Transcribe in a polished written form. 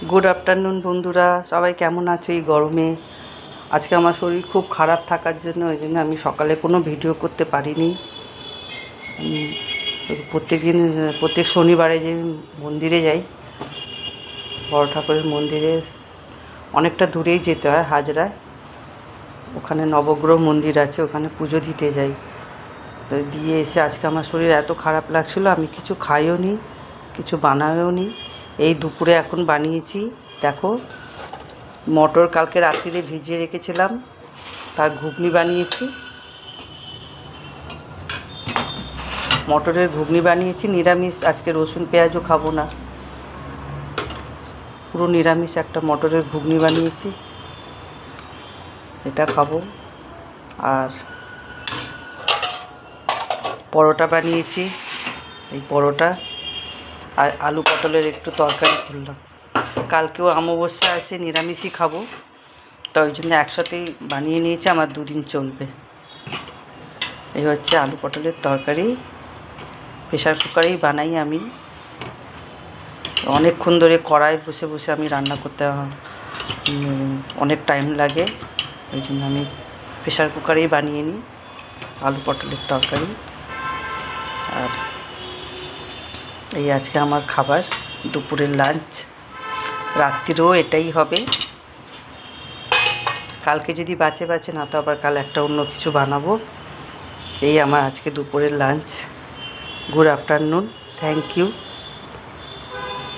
Good afternoon বন্ধুরা, সবাই কেমন আছো এই গরমে? আজকে আমার শরীর খুব খারাপ থাকার জন্য ওই জন্য আমি সকালে কোনো ভিডিও করতে পারিনি। প্রত্যেক শনিবারে যে মন্দিরে যাই, বড় ঠাকুরের মন্দিরে অনেকটা দূরেই যেতে হয়, হাজরায়। ওখানে নবগ্রহ মন্দির আছে, ওখানে পুজো দিতে যাই। তো দিয়ে এসে আজকে আমার শরীর এত খারাপ লাগছিলো, আমি কিছু খাইও নি, কিছু বানাইও নি। এই দুপুরে এখন বানিয়েছি। দেখো, মটর কালকে রাত্রিরে ভিজিয়ে রেখেছিলাম, তার ঘুগনি বানিয়েছি। মটরের ঘুগনি বানিয়েছি নিরামিষ, আজকে রসুন পেঁয়াজও খাবো না, পুরো নিরামিষ একটা মটরের ঘুগনি বানিয়েছি, এটা খাবো। আর পরোটা বানিয়েছি, এই পরোটা আর আলু পটলের একটু তরকারি করলাম। কালকেও অমাবস্যা আছে, নিরামিষই খাবো, তো ওই জন্য একসাথেই বানিয়ে নিয়েছি, আমার দুদিন চলবে। এই হচ্ছে আলু পটলের তরকারি, প্রেশার কুকারেই বানাই আমি। অনেকক্ষণ ধরে কড়াই বসে বসে আমি রান্না করতে অনেক টাইম লাগে, ওই জন্য আমি প্রেশার কুকারেই বানিয়ে নিই আলু পটলের তরকারি। আর এই আজকে আমার খাবার, দুপুরের লাঞ্চ। রাত্রিরেও এটাই হবে, কালকে যদি বাঁচে না তো আবার কাল একটা অন্য কিছু বানাবো। এই আমার আজকে দুপুরের lunch. Good afternoon, thank you.